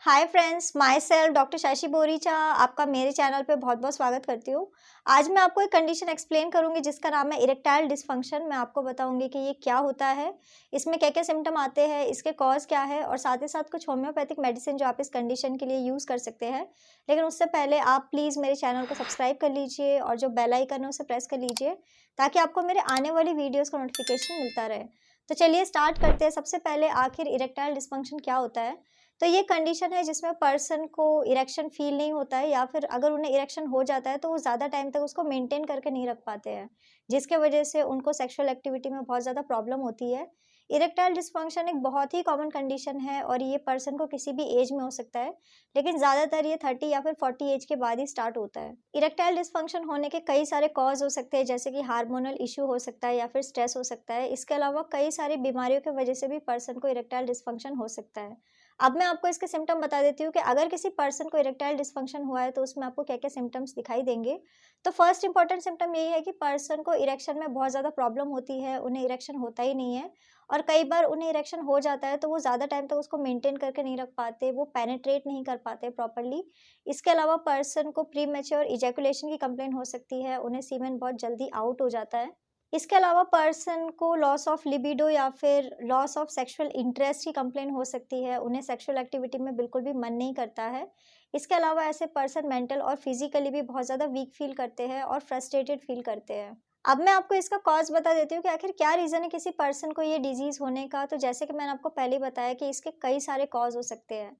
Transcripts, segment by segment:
Hi friends, my self doctor Shashi Boricha आपका मेरे channel पे बहुत बहुत स्वागत करती हूँ। आज मैं आपको एक कंडीशन एक्सप्लेन करूँगी जिसका नाम है इरेक्टाइल डिस्फंक्शन। मैं आपको बताऊँगी कि ये क्या होता है, इसमें क्या क्या सिम्टम आते हैं, इसके कॉज क्या है और साथ ही साथ कुछ होम्योपैथिक मेडिसिन जो आप इस कंडीशन के लिए यूज़ कर सकते हैं। लेकिन उससे पहले आप प्लीज़ मेरे चैनल को सब्सक्राइब कर लीजिए और जो बेल आइकन है उसे प्रेस कर लीजिए ताकि आपको मेरे आने वाली वीडियोज़ का नोटिफिकेशन मिलता रहे। तो चलिए स्टार्ट करते हैं। सबसे पहले आखिर इरेक्टाइल डिस्फंक्शन क्या होता है? तो ये कंडीशन है जिसमें पर्सन को इरेक्शन फ़ील नहीं होता है या फिर अगर उन्हें इरेक्शन हो जाता है तो वो ज़्यादा टाइम तक उसको मेंटेन करके नहीं रख पाते हैं, जिसके वजह से उनको सेक्सुअल एक्टिविटी में बहुत ज़्यादा प्रॉब्लम होती है। इरेक्टाइल डिस्फंक्शन एक बहुत ही कॉमन कंडीशन है और ये पर्सन को किसी भी एज में हो सकता है, लेकिन ज़्यादातर ये 30 या फिर 40 एज के बाद ही स्टार्ट होता है। इरेक्टाइल डिस्फंक्शन होने के कई सारे कॉज़ हो सकते हैं, जैसे कि हार्मोनल इश्यू हो सकता है या फिर स्ट्रेस हो सकता है। इसके अलावा कई सारी बीमारियों की वजह से भी पर्सन को इरेक्टाइल डिस्फंक्शन हो सकता है। अब मैं आपको इसके सिम्पटम बता देती हूँ कि अगर किसी पर्सन को इरेक्टाइल डिस्फंक्शन हुआ है तो उसमें आपको क्या-क्या सिम्पटम्स दिखाई देंगे। तो फर्स्ट इंपॉर्टेंट सिम्पटम यही है कि पर्सन को इरेक्शन में बहुत ज़्यादा प्रॉब्लम होती है, उन्हें इरेक्शन होता ही नहीं है और कई बार उन्हें इरेक्शन हो जाता है तो वो ज़्यादा टाइम तक उसको मेंटेन करके नहीं रख पाते, वो पेनिट्रेट नहीं कर पाते प्रॉपर्ली। इसके अलावा पर्सन को प्रीमैच्योर इजैकुलेशन की कंप्लेंट हो सकती है, उन्हें सीमेन बहुत जल्दी आउट हो जाता है। इसके अलावा पर्सन को लॉस ऑफ लिबिडो या फिर लॉस ऑफ सेक्सुअल इंटरेस्ट की कंप्लेंट हो सकती है, उन्हें सेक्सुअल एक्टिविटी में बिल्कुल भी मन नहीं करता है। इसके अलावा ऐसे पर्सन मेंटल और फिजिकली भी बहुत ज़्यादा वीक फील करते हैं और फ्रस्ट्रेटेड फील करते हैं। अब मैं आपको इसका कॉज बता देती हूँ कि आखिर क्या रीज़न है किसी पर्सन को ये डिजीज़ होने का। तो जैसे कि मैंने आपको पहले ही बताया कि इसके कई सारे कॉज हो सकते हैं।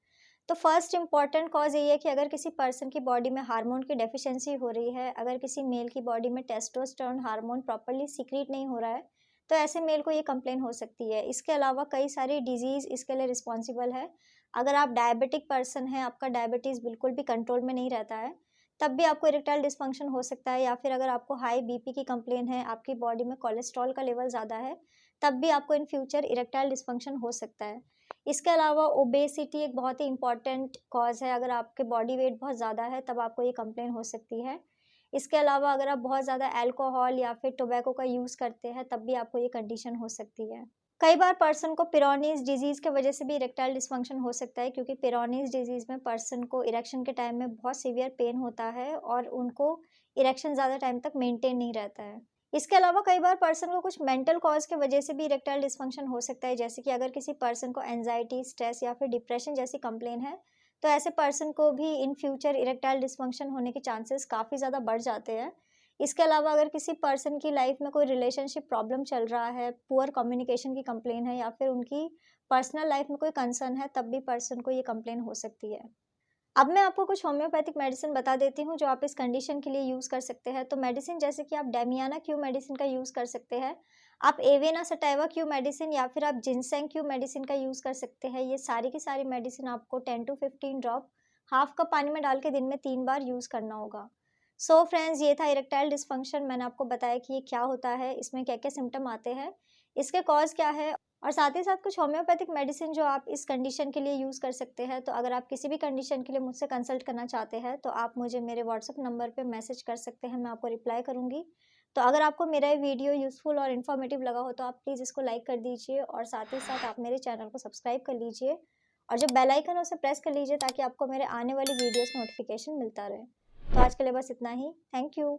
तो फर्स्ट इम्पॉर्टेंट कॉज़ यही है कि अगर किसी पर्सन की बॉडी में हार्मोन की डेफिशिएंसी हो रही है, अगर किसी मेल की बॉडी में टेस्टोस्टेरोन हार्मोन प्रॉपर्ली सीक्रेट नहीं हो रहा है, तो ऐसे मेल को ये कंप्लेन हो सकती है। इसके अलावा कई सारी डिज़ीज़ इसके लिए रिस्पॉन्सिबल है। अगर आप डायबिटिक पर्सन हैं, आपका डायबिटीज़ बिल्कुल भी कंट्रोल में नहीं रहता है, तब भी आपको इरेक्टाइल डिस्फंक्शन हो सकता है या फिर अगर आपको हाई बीपी की कंप्लेन है, आपकी बॉडी में कोलेस्ट्रॉल का लेवल ज़्यादा है, तब भी आपको इन फ्यूचर इरेक्टाइल डिस्फंक्शन हो सकता है। इसके अलावा ओबेसिटी एक बहुत ही इम्पॉर्टेंट कॉज़ है, अगर आपके बॉडी वेट बहुत ज़्यादा है तब आपको ये कंप्लेन हो सकती है। इसके अलावा अगर आप बहुत ज़्यादा अल्कोहल या फिर टोबैको का यूज़ करते हैं तब भी आपको ये कंडीशन हो सकती है। कई बार पर्सन को पिरोनीज़ डिज़ीज़ की वजह से भी इरेक्टाइल डिस्फंक्शन हो सकता है, क्योंकि पिरोनीज़ डिज़ीज़ में पर्सन को इरेक्शन के टाइम में बहुत सीवियर पेन होता है और उनको इरेक्शन ज़्यादा टाइम तक मेंटेन नहीं रहता है। इसके अलावा कई बार पर्सन को कुछ मेंटल कॉज़ की वजह से भी इरेक्टाइल डिस्फंक्शन हो सकता है, जैसे कि अगर किसी पर्सन को एंग्जायटी, स्ट्रेस या फिर डिप्रेशन जैसी कंप्लेन है, तो ऐसे पर्सन को भी इन फ्यूचर इरेक्टाइल डिस्फंक्शन होने के चांसेस काफ़ी ज़्यादा बढ़ जाते हैं। इसके अलावा अगर किसी पर्सन की लाइफ में कोई रिलेशनशिप प्रॉब्लम चल रहा है, पुअर कम्युनिकेशन की कंप्लेन है या फिर उनकी पर्सनल लाइफ में कोई कंसर्न है, तब भी पर्सन को ये कंप्लेन हो सकती है। अब मैं आपको कुछ होम्योपैथिक मेडिसिन बता देती हूँ जो आप इस कंडीशन के लिए यूज़ कर सकते हैं। तो मेडिसिन जैसे कि आप डेमियाना क्यू मेडिसिन का यूज़ कर सकते हैं, आप एवेना सटाइवा क्यू मेडिसिन या फिर आप जिनसेंग क्यू मेडिसिन का यूज़ कर सकते हैं। ये सारी की सारी मेडिसिन आपको 10 टू 15 ड्रॉप हाफ कप पानी में डाल के दिन में 3 बार यूज़ करना होगा। सो फ्रेंड्स, ये था इरेक्टाइल डिस्फंक्शन। मैंने आपको बताया कि ये क्या होता है, इसमें क्या-क्या सिम्पटम आते हैं, इसके कॉज़ क्या है और साथ ही साथ कुछ होम्योपैथिक मेडिसिन जो आप इस कंडीशन के लिए यूज़ कर सकते हैं। तो अगर आप किसी भी कंडीशन के लिए मुझसे कंसल्ट करना चाहते हैं, तो आप मुझे मेरे व्हाट्सएप नंबर पे मैसेज कर सकते हैं, मैं आपको रिप्लाई करूँगी। तो अगर आपको मेरा ये वीडियो यूज़फुल और इन्फॉर्मेटिव लगा हो, तो आप प्लीज़ इसको लाइक कर दीजिए और साथ ही साथ आप मेरे चैनल को सब्सक्राइब कर लीजिए और जो बेल आइकन है उसे प्रेस कर लीजिए ताकि आपको मेरे आने वाली वीडियोज़ का नोटिफिकेशन मिलता रहे। तो आज के लिए बस इतना ही। Thank you.